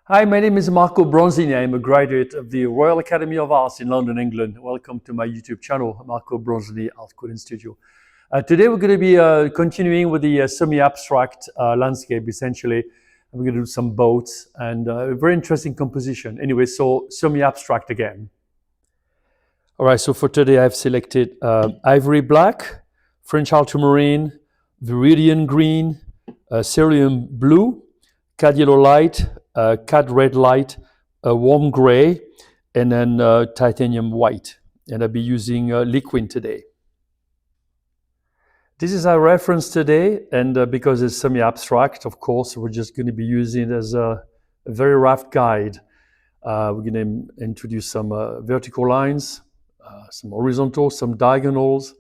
Hi, my name is Marco Bronzini. I'm a graduate of the Royal Academy of Arts in London, England. Welcome to my YouTube channel, Marco Bronzini Art Coding Studio. Today we're going to be continuing with the semi-abstract landscape, essentially. We're going to do some boats and a very interesting composition. Anyway, so semi-abstract again. All right, so for today I've selected ivory black, French ultramarine, viridian green, cerulean blue, cad yellow light, cad red light, warm gray, and then titanium white. And I'll be using liquid today. This is our reference today, and because it's semi-abstract, of course, we're just going to be using it as a very rough guide. We're going to introduce some vertical lines, some horizontal, some diagonals,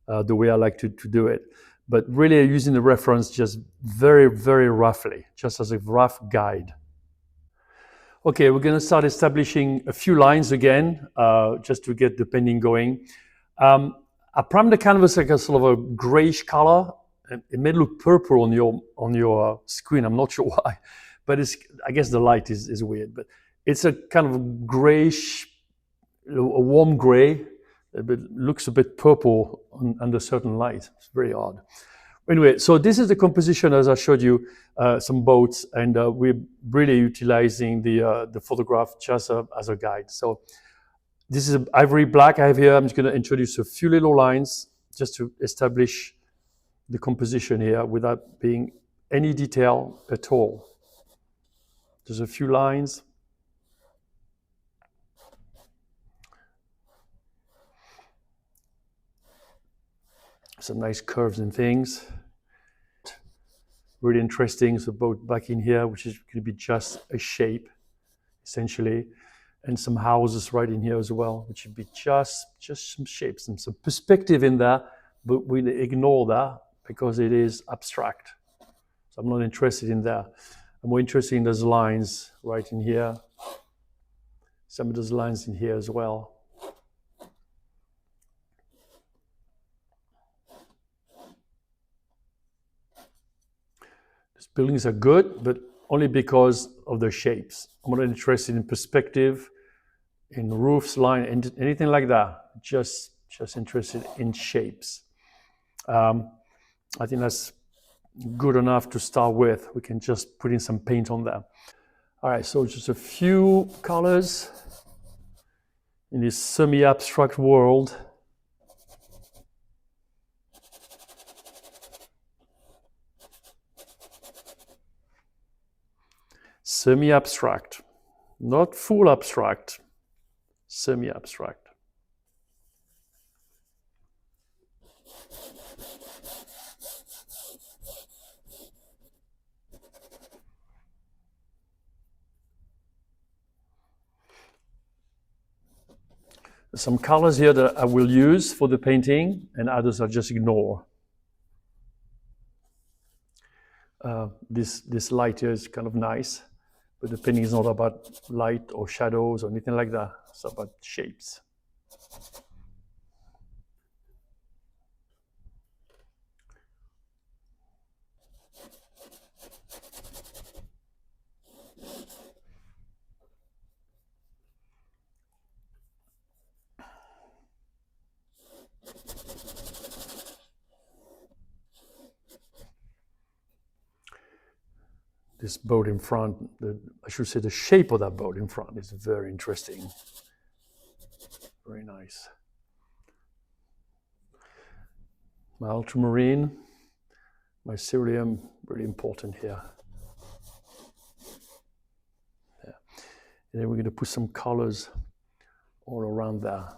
the way I like to do it. But really using the reference just very, very roughly, just as a rough guide. Okay, we're going to start establishing a few lines again, just to get the painting going. I primed the canvas like a sort of a grayish color. It may look purple on your screen. I'm not sure why, but I guess the light is weird. But it's a kind of grayish, a warm gray. It looks a bit purple under certain light. It's very odd. Anyway, so this is the composition as I showed you, some boats, and we're really utilizing the photograph just as a guide. So this is ivory black I have here. I'm just going to introduce a few little lines just to establish the composition here without being any detail at all. There's a few lines. Some nice curves and things. Really interesting. So boat back in here, which is going to be just a shape, essentially. And some houses right in here as well, which would be just some shapes and some perspective in there, but we ignore that because it is abstract. So I'm not interested in that. I'm more interested in those lines right in here. Some of those lines in here as well. These buildings are good, but only because of their shapes. I'm not interested in perspective, in roofs, line, anything like that. Just interested in shapes. I think that's good enough to start with. We can just put in some paint on there. All right, so just a few colors in this semi-abstract world. Semi-abstract, not full abstract, semi-abstract. There's some colors here that I will use for the painting, and others I'll just ignore. This light here is kind of nice, but the painting is not about light or shadows or anything like that. It's about shapes. This boat in front, I should say the shape of that boat in front is very interesting. Very nice. My ultramarine, my cerulean, really important here. Yeah. And then we're going to put some colors all around there.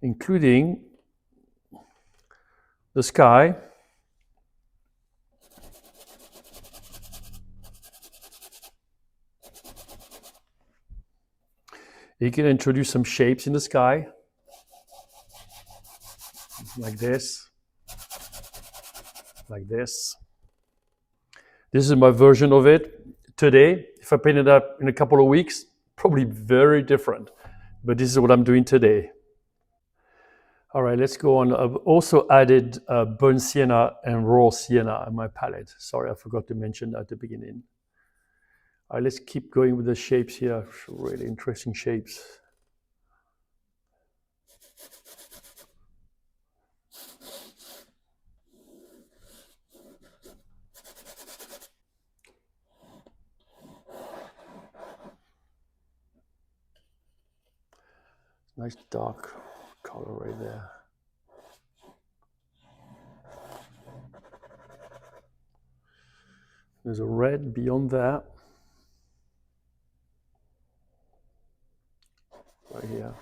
Including the sky. You can introduce some shapes in the sky, like this, like this. This is my version of it today. If I paint it up in a couple of weeks, probably very different. But this is what I'm doing today. All right, let's go on. I've also added burnt sienna and raw sienna on my palette. Sorry, I forgot to mention that at the beginning. All right, let's keep going with the shapes here. Really interesting shapes. Nice dark color right there. There's a red beyond that. Right here.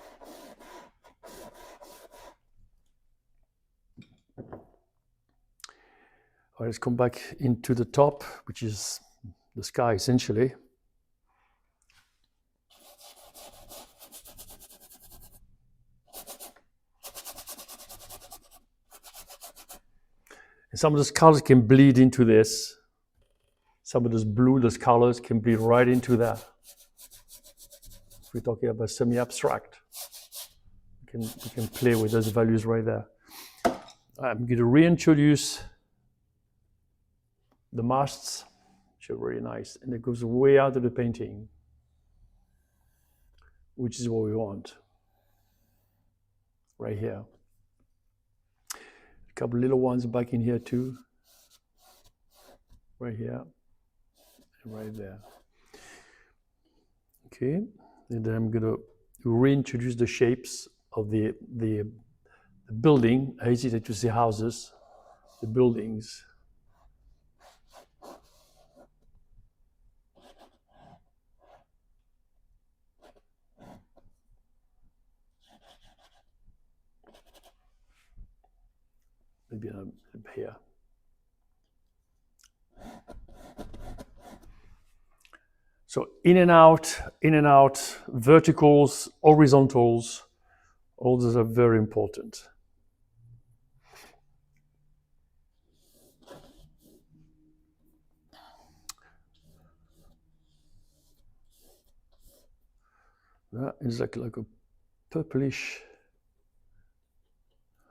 All right, let's come back into the top, which is the sky essentially. And some of those colors can bleed into this. Some of those blue, those colors can bleed right into that. If we're talking about semi-abstract, we can play with those values right there. I'm going to reintroduce the masts, which are really nice, and it goes way out of the painting, which is what we want. Right here. A couple little ones back in here too. Right here. And right there. Okay. And then I'm going to reintroduce the shapes of the building. I hesitate to say houses. The buildings. Maybe here. So in and out, verticals, horizontals, all those are very important. That is like a purplish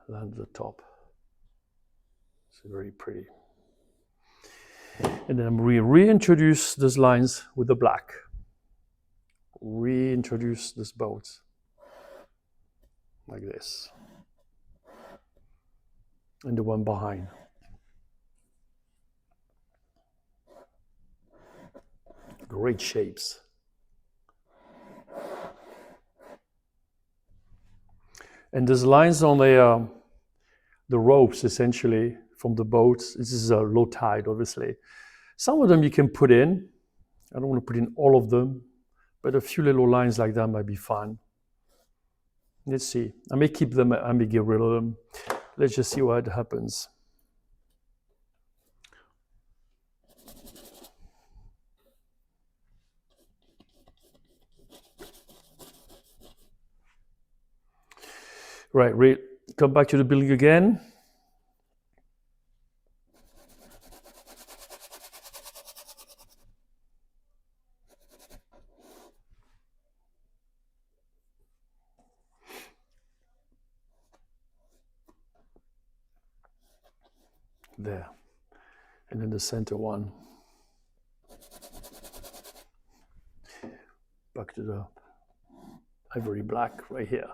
line at the top. It's very pretty. And then we reintroduce those lines with the black. Reintroduce this boat like this. And the one behind. Great shapes. And those lines on the ropes, essentially, from the boats. This is a low tide, obviously. Some of them you can put in. I don't want to put in all of them, but a few little lines like that might be fun. Let's see. I may keep them, I may get rid of them. Let's just see what happens. Right, come back to the building again. There. And then the center one. Back to the ivory black right here.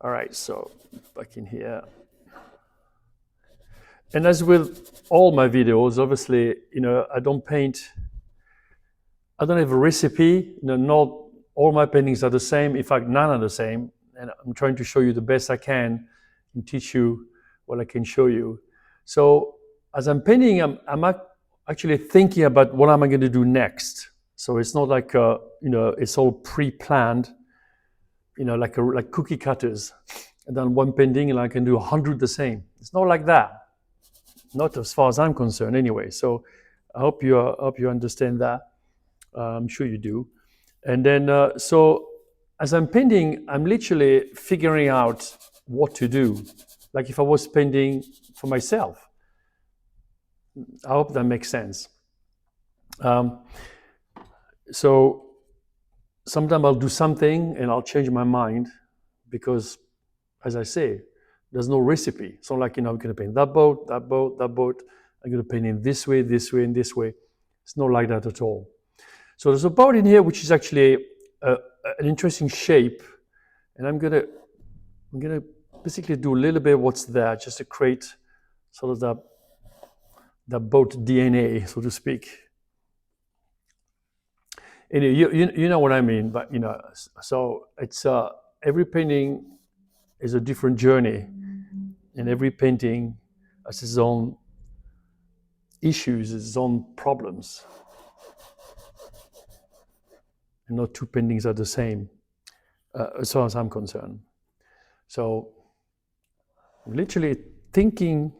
All right, so back in here. And as with all my videos, obviously, I don't have a recipe. Not all my paintings are the same. In fact, none are the same. And I'm trying to show you the best I can and teach you what I can show you. So as I'm painting, I'm actually thinking about what am I going to do next. So it's not like, it's all pre-planned, like cookie cutters. And then one painting and I can do 100 the same. It's not like that. Not as far as I'm concerned anyway. So I hope you understand that. I'm sure you do. And then, so as I'm painting, I'm literally figuring out what to do. Like if I was painting for myself. I hope that makes sense. So sometimes I'll do something and I'll change my mind because as I say, there's no recipe. It's not like, I'm going to paint that boat, that boat, that boat. I'm going to paint in this way, this way, and this way. It's not like that at all. So there's a boat in here which is actually an interesting shape, and I'm gonna basically do a little bit of what's there, just to create sort of that boat DNA, so to speak. And you know what I mean, but so it's every painting is a different journey, and every painting has its own issues, its own problems, and no two paintings are the same, as far as I'm concerned. So literally thinking,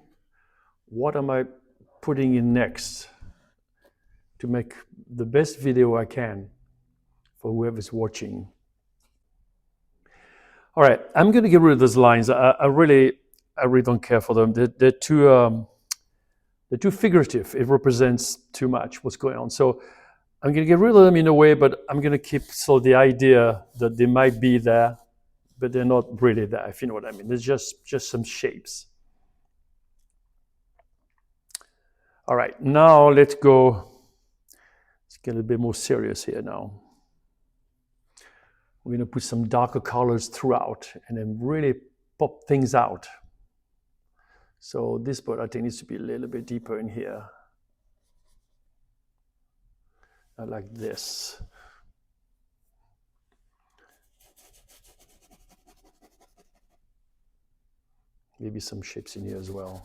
what am I putting in next to make the best video I can for whoever's watching. All right, I'm going to get rid of those lines. I really don't care for them. They're too figurative. It represents too much what's going on. So I'm going to get rid of them in a way, but I'm going to keep the idea that they might be there, but they're not really there, if you know what I mean. There's just some shapes. All right, now let's get a little bit more serious here now. We're going to put some darker colors throughout and then really pop things out. So this part, I think, needs to be a little bit deeper in here. Like this. Maybe some shapes in here as well.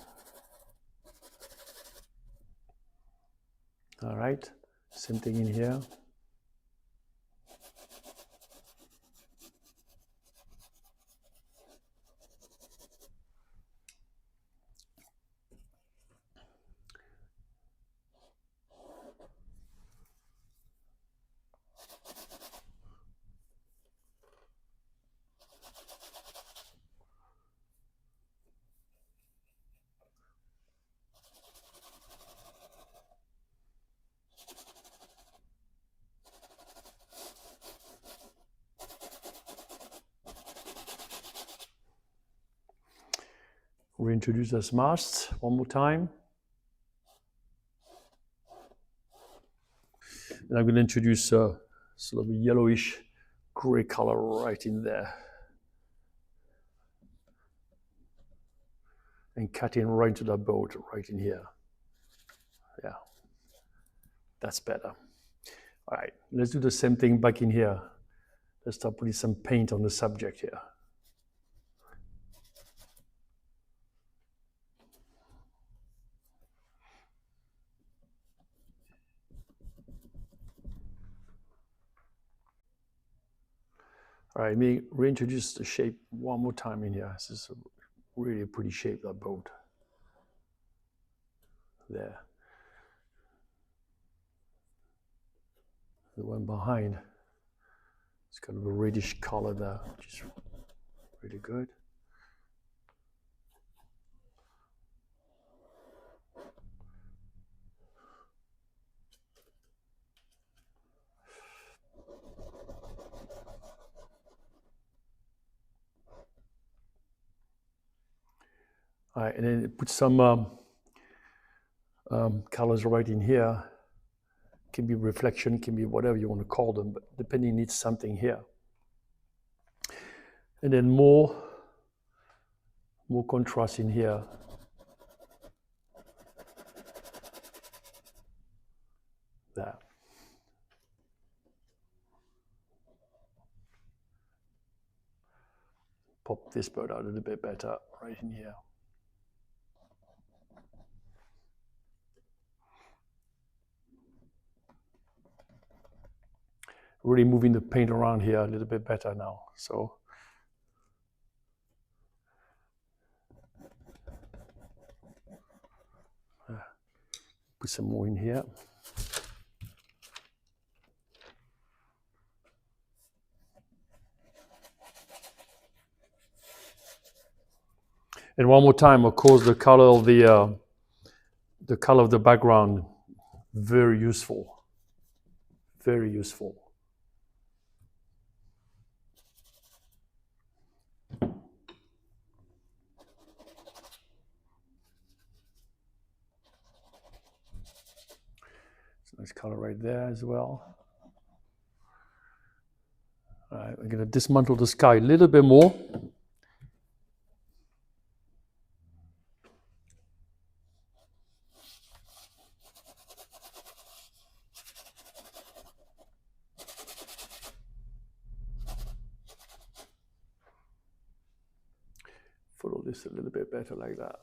All right, same thing in here. Reintroduce those masks one more time. And I'm going to introduce sort of a yellowish gray color right in there. And cut in right into that boat, right in here. Yeah, that's better. All right, let's do the same thing back in here. Let's start putting some paint on the subject here. All right, let me reintroduce the shape one more time in here. This is a really pretty shape, that boat. There. The one behind, it's kind of a reddish color there, which is really good. All right, and then put some colors right in here. Can be reflection, can be whatever you want to call them, but the painting needs something here. And then more contrast in here. There. Pop this bird out a little bit better right in here. Really moving the paint around here a little bit better now. So put some more in here. And one more time, of course, the color of the background, very useful. Very useful. Nice color right there as well. All right, we're gonna dismantle the sky a little bit more. Follow this a little bit better like that.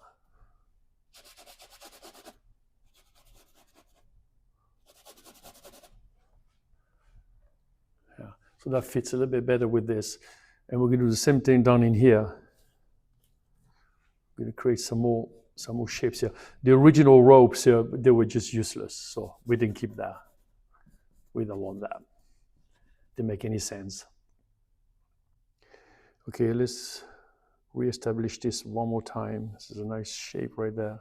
Yeah, so that fits a little bit better with this. And we're gonna do the same thing down in here. We're gonna create some more shapes here. The original ropes here, they were just useless, so we didn't keep that. We don't want that. Didn't make any sense. Okay, let's reestablish this one more time. This is a nice shape right there.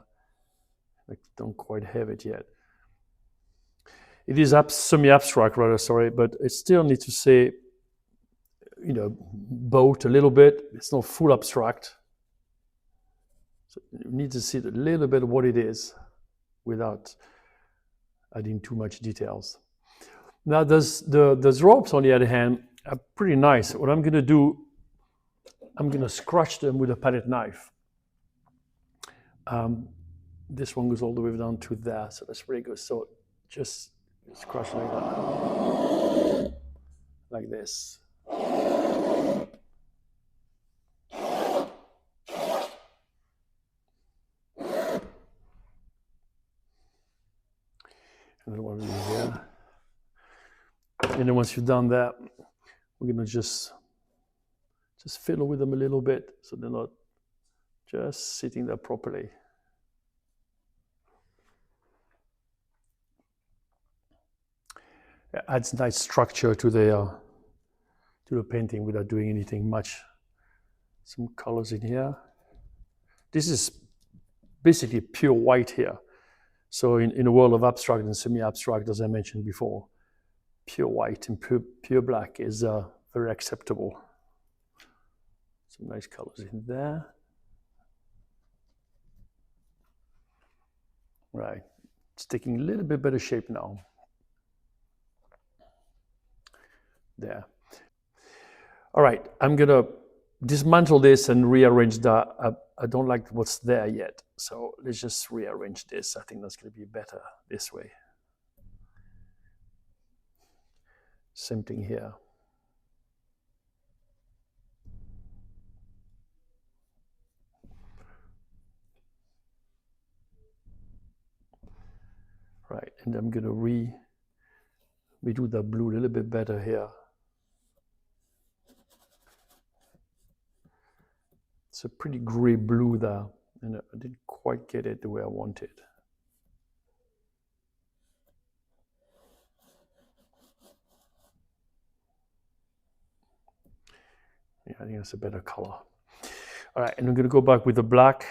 I don't quite have it yet. It is semi-abstract rather, sorry, but it still needs to say, you know, boat a little bit. It's not full abstract. So you need to see a little bit of what it is without adding too much details. Now, those ropes, on the other hand, are pretty nice. What I'm gonna do, I'm gonna scratch them with a palette knife. This one goes all the way down to there, so that's pretty good. So just scratch like that, like this. And then one here. And then once you've done that, we're gonna just fiddle with them a little bit so they're not just sitting there properly. It adds nice structure to the painting without doing anything much. Some colors in here. This is basically pure white here. So in a world of abstract and semi-abstract, as I mentioned before, pure white and pure black is very acceptable. Some nice colors in there. Right, it's taking a little bit better shape now. There. All right, I'm gonna dismantle this and rearrange that. I don't like what's there yet, so let's just rearrange this. I think that's gonna be better this way. Same thing here. Right, and I'm gonna redo the blue a little bit better here. It's a pretty gray blue there, and I didn't quite get it the way I wanted. Yeah, I think that's a better color. All right, and I'm gonna go back with the black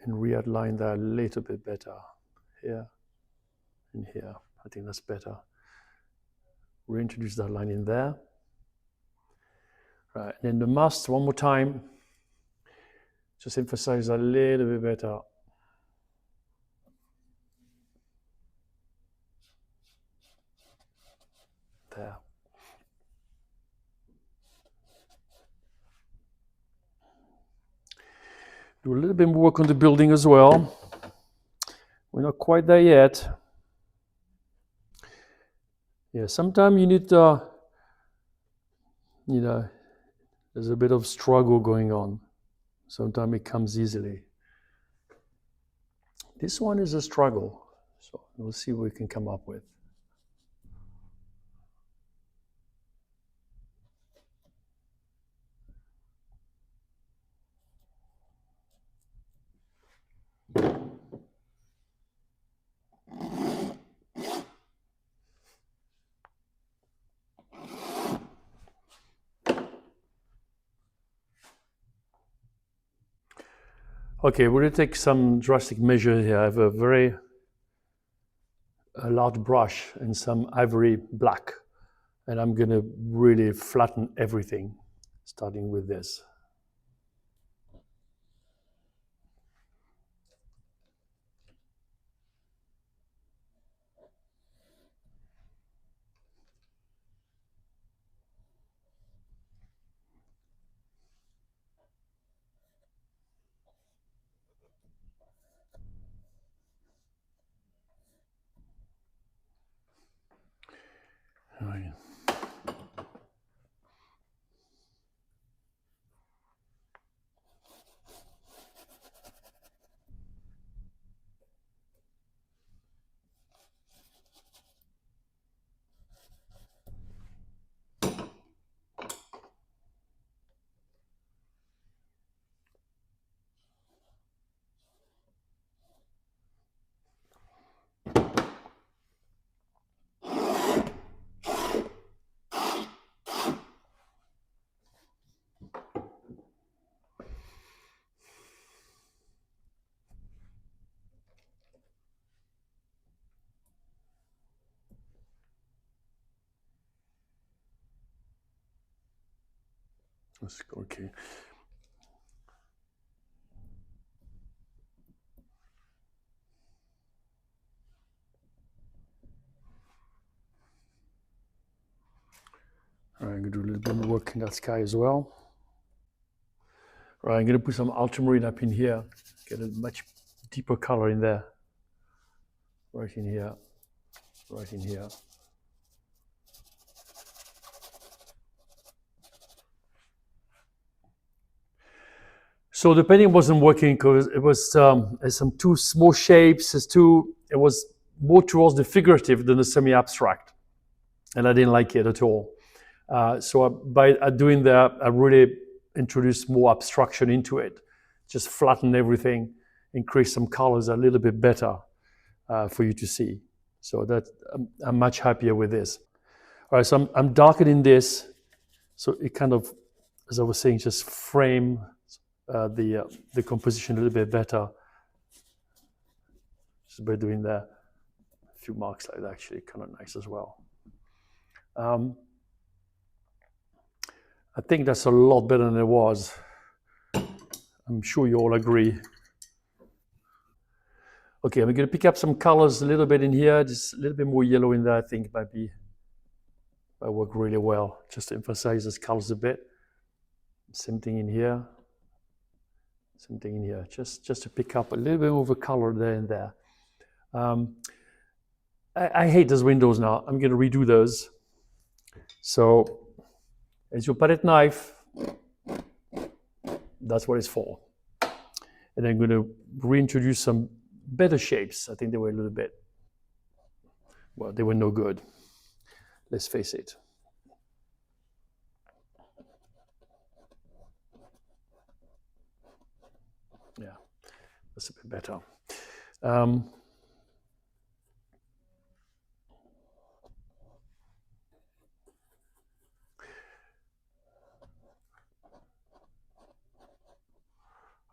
and re-outline that a little bit better here and here. I think that's better. Reintroduce that line in there. Right, and then the must one more time. Just emphasize a little bit better. There. Do a little bit more work on the building as well. We're not quite there yet. Yeah, sometimes you need you know, there's a bit of struggle going on. Sometimes it comes easily. This one is a struggle, so we'll see what we can come up with. Okay, we're going to take some drastic measures here. I have a large brush and some ivory black, and I'm going to really flatten everything, starting with this. Right. That's okay. All right, I'm gonna do a little bit more work in that sky as well. All right, I'm gonna put some ultramarine up in here, get a much deeper color in there. Right in here, right in here. So the painting wasn't working because it was some too small shapes. It was more towards the figurative than the semi-abstract, and I didn't like it at all. So by doing that, I really introduced more abstraction into it. Just flatten everything, increase some colors a little bit better for you to see. So that I'm much happier with this. All right, so I'm darkening this, so it kind of, as I was saying, just frame the composition a little bit better. Just by doing that, a few marks like that, actually kind of nice as well. I think that's a lot better than it was. I'm sure you all agree. Okay, I'm going to pick up some colors a little bit in here, just a little bit more yellow in there. I think might work really well, just to emphasize those colors a bit. Same thing in here. Same thing in here, just to pick up a little bit more of a color there and there. I hate those windows now. I'm going to redo those. So, as your palette knife, that's what it's for. And I'm going to reintroduce some better shapes. I think they were a little bit, well, they were no good. Let's face it. Yeah, that's a bit better.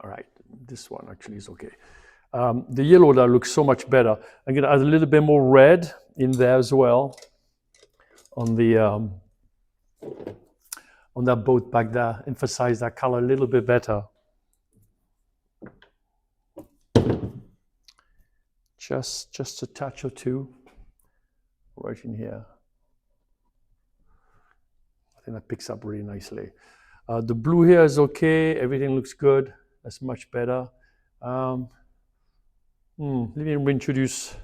All right, this one actually is okay. The yellow that looks so much better. I'm going to add a little bit more red in there as well on the on that boat back there. Emphasize that color a little bit better. Just a touch or two right in here. I think that picks up really nicely. The blue here is okay. Everything looks good. That's much better. Let me reintroduce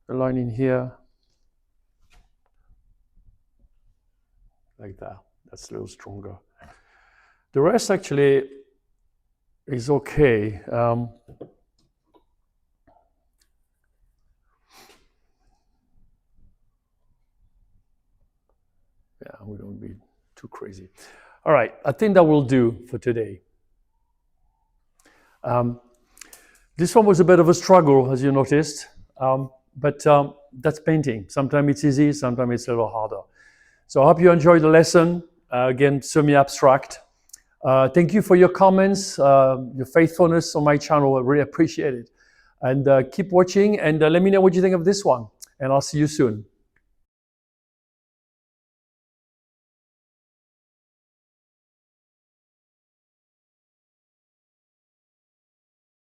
a line in here. Like that. That's a little stronger. The rest actually is okay. Yeah, we don't be too crazy. All right, I think that will do for today. This one was a bit of a struggle, as you noticed, but that's painting. Sometimes it's easy, sometimes it's a little harder. So I hope you enjoyed the lesson. Again, semi-abstract. Thank you for your comments, your faithfulness on my channel. I really appreciate it. And keep watching and let me know what you think of this one. And I'll see you soon.